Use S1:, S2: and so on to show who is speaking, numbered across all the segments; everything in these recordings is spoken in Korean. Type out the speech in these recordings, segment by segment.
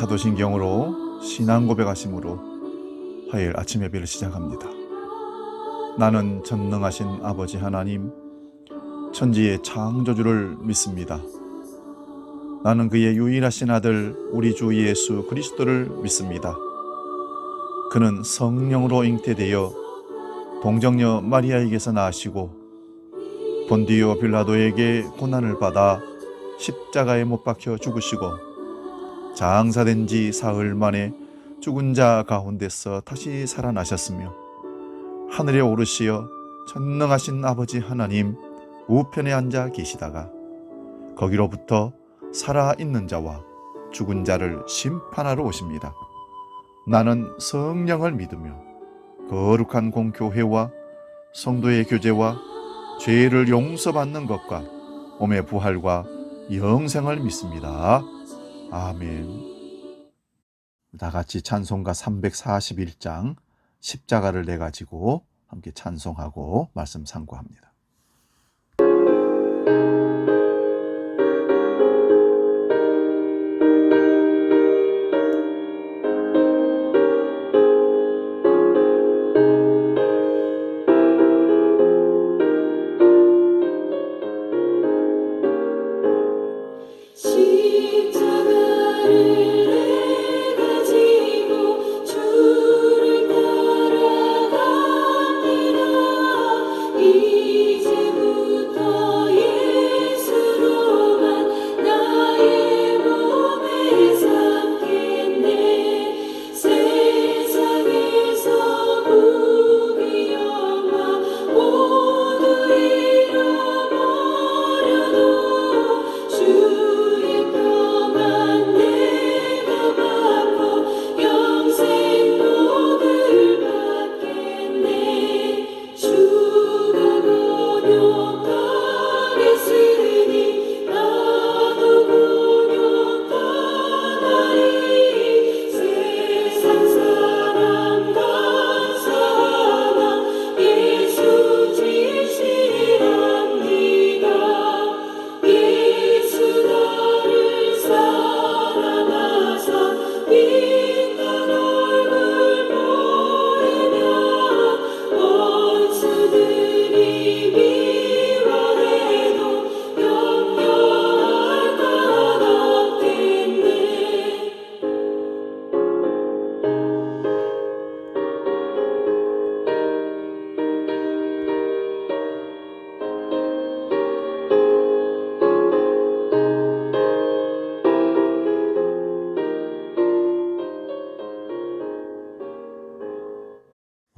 S1: 사도신경으로 신앙 고백하심으로 화요일 아침 예배를 시작합니다. 나는 전능하신 아버지 하나님, 천지의 창조주를 믿습니다. 나는 그의 유일하신 아들 우리 주 예수 그리스도를 믿습니다. 그는 성령으로 잉태되어 동정녀 마리아에게서 나시고 본디오 빌라도에게 고난을 받아 십자가에 못 박혀 죽으시고 장사된 지 사흘 만에 죽은 자 가운데서 다시 살아나셨으며 하늘에 오르시어 전능하신 아버지 하나님 우편에 앉아 계시다가 거기로부터 살아있는 자와 죽은 자를 심판하러 오십니다. 나는 성령을 믿으며 거룩한 공교회와 성도의 교제와 죄를 용서받는 것과 몸의 부활과 영생을 믿습니다. 아멘. 다 같이 찬송가 341장 십자가를 내 가지고 함께 찬송하고 말씀 상고합니다.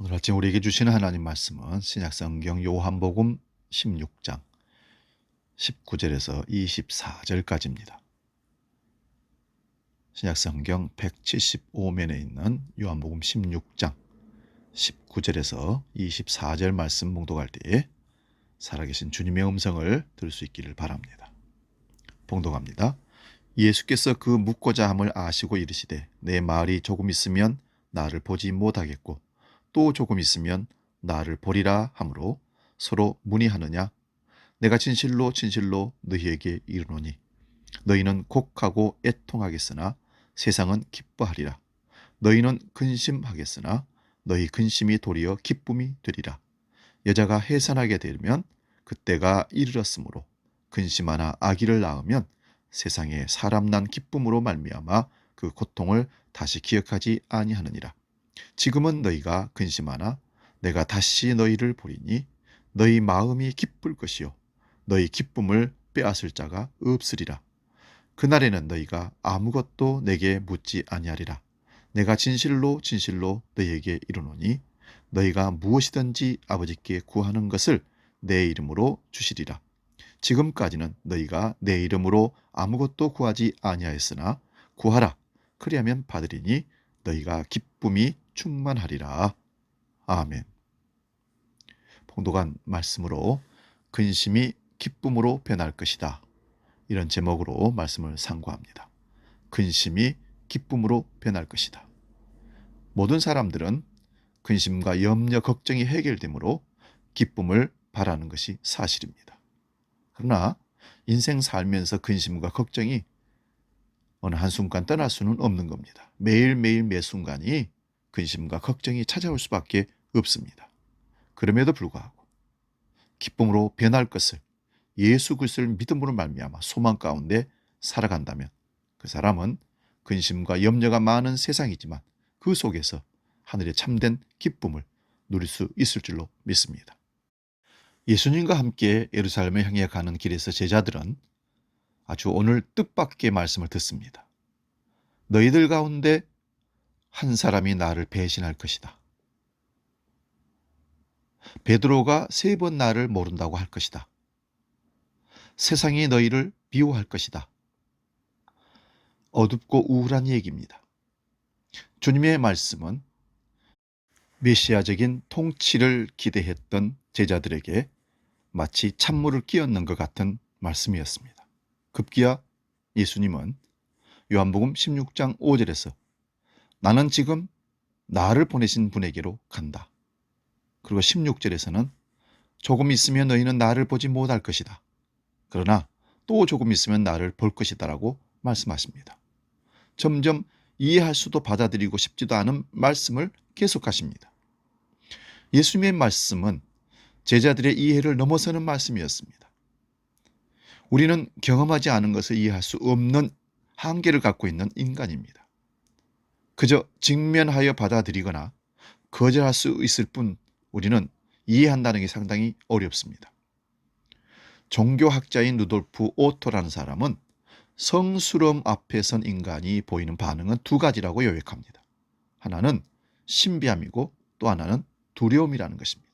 S1: 오늘 아침 우리에게 주시는 하나님 말씀은 신약성경 요한복음 16장 19절에서 24절까지입니다. 신약성경 175면에 있는 요한복음 16장 19절에서 24절 말씀 봉독할 때에 살아계신 주님의 음성을 들을 수 있기를 바랍니다. 봉독합니다. 예수께서 그 묻고자 함을 아시고 이르시되 내 말이 조금 있으면 나를 보지 못하겠고 또 조금 있으면 나를 보리라 하므로 서로 문의하느냐? 내가 진실로 진실로 너희에게 이르노니 너희는 곡하고 애통하겠으나 세상은 기뻐하리라. 너희는 근심하겠으나 너희 근심이 도리어 기쁨이 되리라. 여자가 해산하게 되면 그때가 이르렀으므로 근심하나 아기를 낳으면 세상에 사람 난 기쁨으로 말미암아 그 고통을 다시 기억하지 아니하느니라. 지금은 너희가 근심하나 내가 다시 너희를 보리니 너희 마음이 기쁠 것이요 너희 기쁨을 빼앗을 자가 없으리라. 그날에는 너희가 아무것도 내게 묻지 아니하리라. 내가 진실로 진실로 너희에게 이르노니 너희가 무엇이든지 아버지께 구하는 것을 내 이름으로 주시리라. 지금까지는 너희가 내 이름으로 아무것도 구하지 아니하였으나 구하라. 그리하면 받으리니 너희가 기쁨이 충만하리라. 아멘. 봉독한 말씀으로 근심이 기쁨으로 변할 것이다. 이런 제목으로 말씀을 상고합니다. 근심이 기쁨으로 변할 것이다. 모든 사람들은 근심과 염려, 걱정이 해결되므로 기쁨을 바라는 것이 사실입니다. 그러나 인생 살면서 근심과 걱정이 어느 한순간 떠날 수는 없는 겁니다. 매일매일 매 순간이 근심과 걱정이 찾아올 수밖에 없습니다. 그럼에도 불구하고 기쁨으로 변할 것을, 예수 그리스도를 믿음으로 말미암아 소망 가운데 살아간다면 그 사람은 근심과 염려가 많은 세상이지만 그 속에서 하늘의 참된 기쁨을 누릴 수 있을 줄로 믿습니다. 예수님과 함께 예루살렘을 향해 가는 길에서 제자들은 아주 오늘 뜻밖의 말씀을 듣습니다. 너희들 가운데 한 사람이 나를 배신할 것이다. 베드로가 3번 나를 모른다고 할 것이다. 세상이 너희를 미워할 것이다. 어둡고 우울한 얘기입니다. 주님의 말씀은 메시아적인 통치를 기대했던 제자들에게 마치 찬물을 끼얹는 것 같은 말씀이었습니다. 급기야 예수님은 요한복음 16장 5절에서 나는 지금 나를 보내신 분에게로 간다. 그리고 16절에서는 조금 있으면 너희는 나를 보지 못할 것이다. 그러나 또 조금 있으면 나를 볼 것이다 라고 말씀하십니다. 점점 이해할 수도 받아들이고 싶지도 않은 말씀을 계속하십니다. 예수님의 말씀은 제자들의 이해를 넘어서는 말씀이었습니다. 우리는 경험하지 않은 것을 이해할 수 없는 한계를 갖고 있는 인간입니다. 그저 직면하여 받아들이거나 거절할 수 있을 뿐 우리는 이해한다는 게 상당히 어렵습니다. 종교학자인 루돌프 오토라는 사람은 성스러움 앞에 선 인간이 보이는 반응은 2가지라고 요약합니다. 하나는 신비함이고 또 하나는 두려움이라는 것입니다.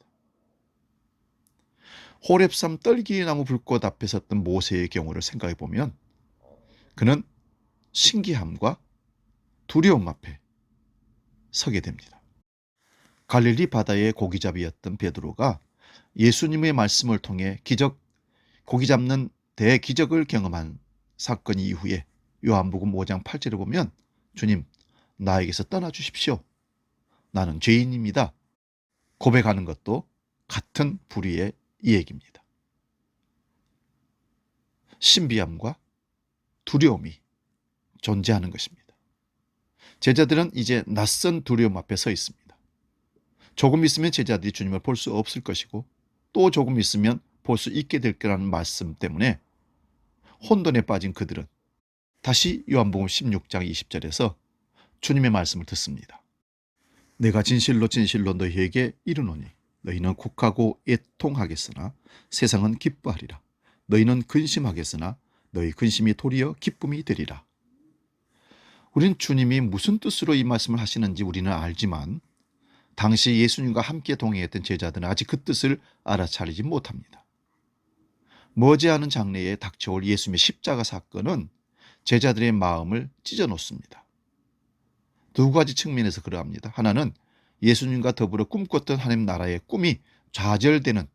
S1: 호렙산 떨기나무 불꽃 앞에 섰던 모세의 경우를 생각해 보면 그는 신기함과 두려움 앞에 서게 됩니다. 갈릴리 바다의 고기잡이였던 베드로가 예수님의 말씀을 통해 고기 잡는 대기적을 경험한 사건 이후에 요한복음 5장 8절에 보면 주님, 나에게서 떠나주십시오. 나는 죄인입니다. 고백하는 것도 같은 부류의 이야기입니다. 신비함과 두려움이 존재하는 것입니다. 제자들은 이제 낯선 두려움 앞에 서 있습니다. 조금 있으면 제자들이 주님을 볼 수 없을 것이고 또 조금 있으면 볼 수 있게 될 거라는 말씀 때문에 혼돈에 빠진 그들은 다시 요한복음 16장 20절에서 주님의 말씀을 듣습니다. 내가 진실로 진실로 너희에게 이르노니 너희는 곡하고 애통하겠으나 세상은 기뻐하리라. 너희는 근심하겠으나 너희 근심이 도리어 기쁨이 되리라. 우린 주님이 무슨 뜻으로 이 말씀을 하시는지 우리는 알지만 당시 예수님과 함께 동행했던 제자들은 아직 그 뜻을 알아차리지 못합니다. 머지않은 장래에 닥쳐올 예수님의 십자가 사건은 제자들의 마음을 찢어놓습니다. 2가지 측면에서 그러합니다. 하나는 예수님과 더불어 꿈꿨던 하나님 나라의 꿈이 좌절되는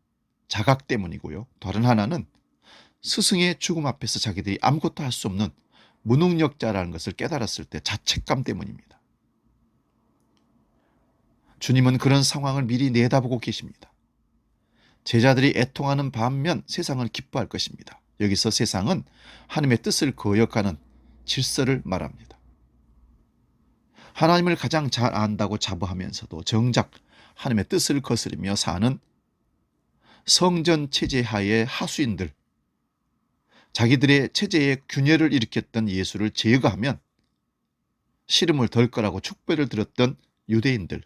S1: 자각 때문이고요. 다른 하나는 스승의 죽음 앞에서 자기들이 아무것도 할 수 없는 무능력자라는 것을 깨달았을 때 자책감 때문입니다. 주님은 그런 상황을 미리 내다보고 계십니다. 제자들이 애통하는 반면 세상은 기뻐할 것입니다. 여기서 세상은 하나님의 뜻을 거역하는 질서를 말합니다. 하나님을 가장 잘 안다고 자부하면서도 정작 하나님의 뜻을 거스르며 사는 성전 체제 하의 하수인들, 자기들의 체제에 균열을 일으켰던 예수를 제거하면 씨름을 덜 거라고 축배를 들었던 유대인들,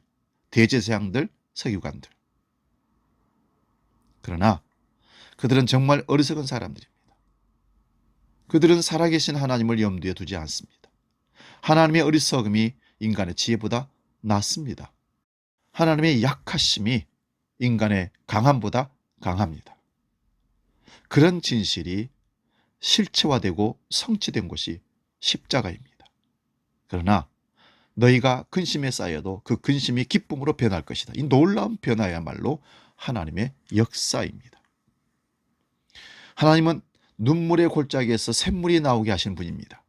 S1: 대제사장들, 서기관들. 그러나 그들은 정말 어리석은 사람들입니다. 그들은 살아계신 하나님을 염두에 두지 않습니다. 하나님의 어리석음이 인간의 지혜보다 낫습니다. 하나님의 약하심이 인간의 강함보다 강합니다. 그런 진실이 실체화되고 성취된 곳이 십자가입니다. 그러나 너희가 근심에 쌓여도 그 근심이 기쁨으로 변할 것이다. 이 놀라운 변화야말로 하나님의 역사입니다. 하나님은 눈물의 골짜기에서 샘물이 나오게 하신 분입니다.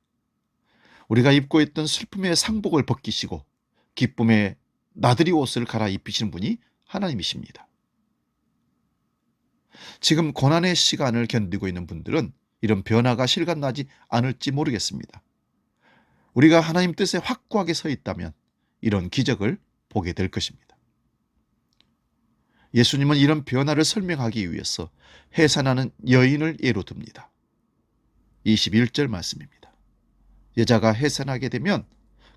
S1: 우리가 입고 있던 슬픔의 상복을 벗기시고 기쁨의 나들이 옷을 갈아입히시는 분이 하나님이십니다. 지금 고난의 시간을 견디고 있는 분들은 이런 변화가 실감나지 않을지 모르겠습니다. 우리가 하나님 뜻에 확고하게 서 있다면 이런 기적을 보게 될 것입니다. 예수님은 이런 변화를 설명하기 위해서 해산하는 여인을 예로 듭니다. 21절 말씀입니다. 여자가 해산하게 되면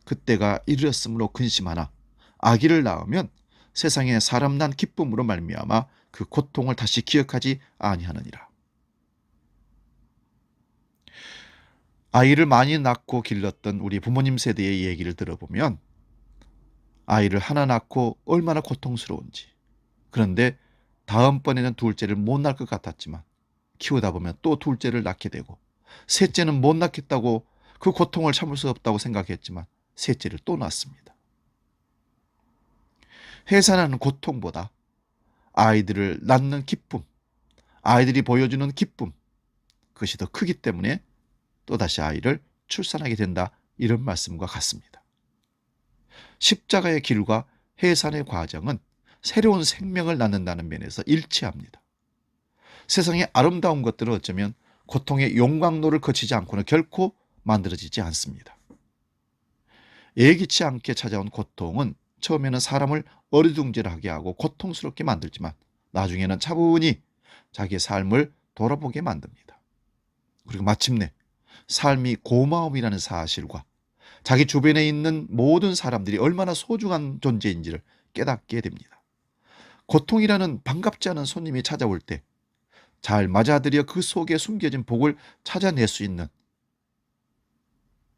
S1: 그때가 이르렀으므로 근심하나 아기를 낳으면 세상에 사람 난 기쁨으로 말미암아 그 고통을 다시 기억하지 아니하느니라. 아이를 많이 낳고 길렀던 우리 부모님 세대의 얘기를 들어보면 아이를 하나 낳고 얼마나 고통스러운지, 그런데 다음번에는 둘째를 못 낳을 것 같았지만 키우다 보면 또 둘째를 낳게 되고, 셋째는 못 낳겠다고 그 고통을 참을 수 없다고 생각했지만 셋째를 또 낳습니다. 해산하는 고통보다 아이들을 낳는 기쁨, 아이들이 보여주는 기쁨, 그것이 더 크기 때문에 또다시 아이를 출산하게 된다, 이런 말씀과 같습니다. 십자가의 길과 해산의 과정은 새로운 생명을 낳는다는 면에서 일치합니다. 세상의 아름다운 것들은 어쩌면 고통의 용광로를 거치지 않고는 결코 만들어지지 않습니다. 예기치 않게 찾아온 고통은 처음에는 사람을 어리둥절하게 하고 고통스럽게 만들지만 나중에는 차분히 자기의 삶을 돌아보게 만듭니다. 그리고 마침내 삶이 고마움이라는 사실과 자기 주변에 있는 모든 사람들이 얼마나 소중한 존재인지를 깨닫게 됩니다. 고통이라는 반갑지 않은 손님이 찾아올 때 잘 맞아들여 그 속에 숨겨진 복을 찾아낼 수 있는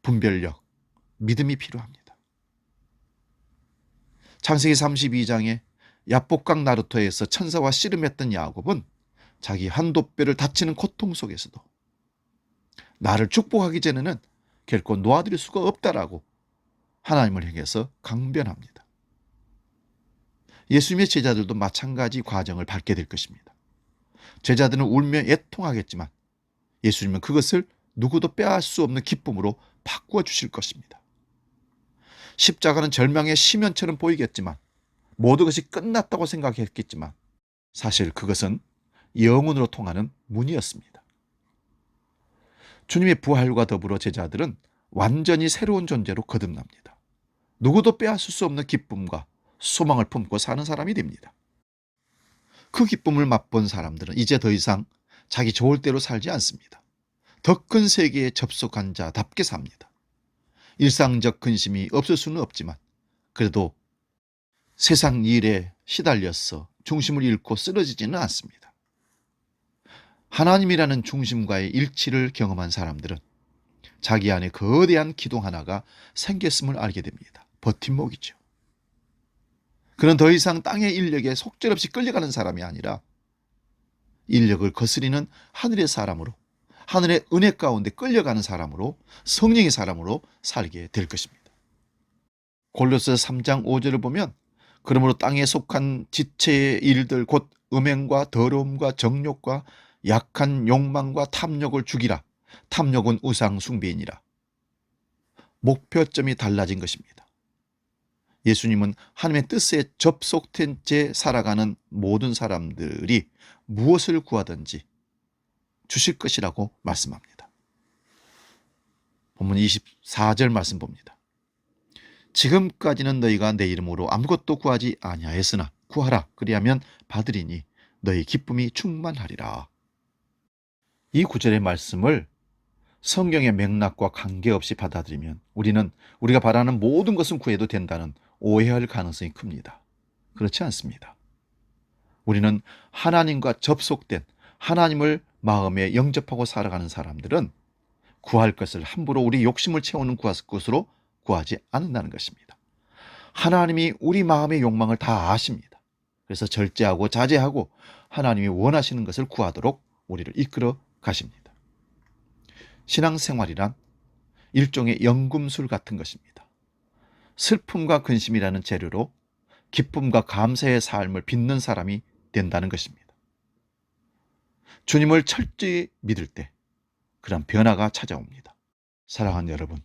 S1: 분별력, 믿음이 필요합니다. 창세기 32장에 야복강 나루터에서 천사와 씨름했던 야곱은 자기 한돛뼈를 다치는 고통 속에서도 나를 축복하기 전에는 결코 놓아드릴 수가 없다라고 하나님을 향해서 강변합니다. 예수님의 제자들도 마찬가지 과정을 밟게 될 것입니다. 제자들은 울며 애통하겠지만 예수님은 그것을 누구도 빼앗을 수 없는 기쁨으로 바꾸어 주실 것입니다. 십자가는 절망의 심연처럼 보이겠지만, 모든 것이 끝났다고 생각했겠지만 사실 그것은 영혼으로 통하는 문이었습니다. 주님의 부활과 더불어 제자들은 완전히 새로운 존재로 거듭납니다. 누구도 빼앗을 수 없는 기쁨과 소망을 품고 사는 사람이 됩니다. 그 기쁨을 맛본 사람들은 이제 더 이상 자기 좋을 대로 살지 않습니다. 더 큰 세계에 접속한 자답게 삽니다. 일상적 근심이 없을 수는 없지만 그래도 세상 일에 시달려서 중심을 잃고 쓰러지지는 않습니다. 하나님이라는 중심과의 일치를 경험한 사람들은 자기 안에 거대한 기둥 하나가 생겼음을 알게 됩니다. 버팀목이죠. 그는 더 이상 땅의 인력에 속절없이 끌려가는 사람이 아니라 인력을 거스리는 하늘의 사람으로, 하늘의 은혜 가운데 끌려가는 사람으로, 성령의 사람으로 살게 될 것입니다. 골로새 3장 5절을 보면 그러므로 땅에 속한 지체의 일들 곧 음행과 더러움과 정욕과 약한 욕망과 탐욕을 죽이라. 탐욕은 우상 숭배이니라. 목표점이 달라진 것입니다. 예수님은 하나님의 뜻에 접속된 채 살아가는 모든 사람들이 무엇을 구하든지 주실 것이라고 말씀합니다. 본문 24절 말씀 봅니다. 지금까지는 너희가 내 이름으로 아무것도 구하지 아니하였으나 구하라 그리하면 받으리니 너희 기쁨이 충만하리라. 이 구절의 말씀을 성경의 맥락과 관계없이 받아들이면 우리는 우리가 바라는 모든 것은 구해도 된다는 오해할 가능성이 큽니다. 그렇지 않습니다. 우리는 하나님과 접속된, 하나님을 마음에 영접하고 살아가는 사람들은 구할 것을 함부로 우리 욕심을 채우는 것으로 구하지 않는다는 것입니다. 하나님이 우리 마음의 욕망을 다 아십니다. 그래서 절제하고 자제하고 하나님이 원하시는 것을 구하도록 우리를 이끌어 가십니다. 신앙생활이란 일종의 연금술 같은 것입니다. 슬픔과 근심이라는 재료로 기쁨과 감사의 삶을 빚는 사람이 된다는 것입니다. 주님을 철저히 믿을 때 그런 변화가 찾아옵니다. 사랑하는 여러분,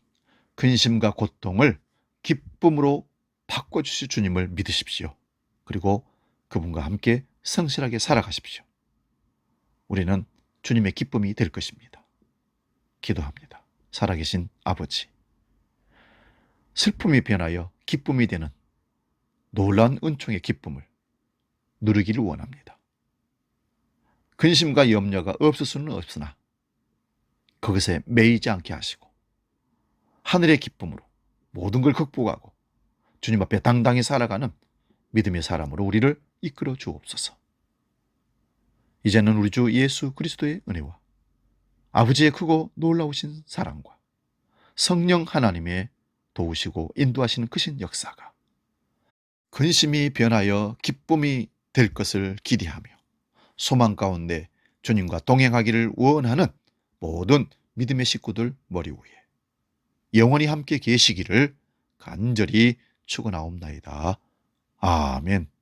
S1: 근심과 고통을 기쁨으로 바꿔주실 주님을 믿으십시오. 그리고 그분과 함께 성실하게 살아가십시오. 우리는 주님의 기쁨이 될 것입니다. 기도합니다. 살아계신 아버지, 슬픔이 변하여 기쁨이 되는 놀라운 은총의 기쁨을 누리기를 원합니다. 근심과 염려가 없을 수는 없으나 그것에 매이지 않게 하시고 하늘의 기쁨으로 모든 걸 극복하고 주님 앞에 당당히 살아가는 믿음의 사람으로 우리를 이끌어 주옵소서. 이제는 우리 주 예수 그리스도의 은혜와 아버지의 크고 놀라우신 사랑과 성령 하나님의 도우시고 인도하시는 크신 역사가 근심이 변하여 기쁨이 될 것을 기대하며 소망 가운데 주님과 동행하기를 원하는 모든 믿음의 식구들 머리 위에 영원히 함께 계시기를 간절히 축원하옵나이다. 아멘.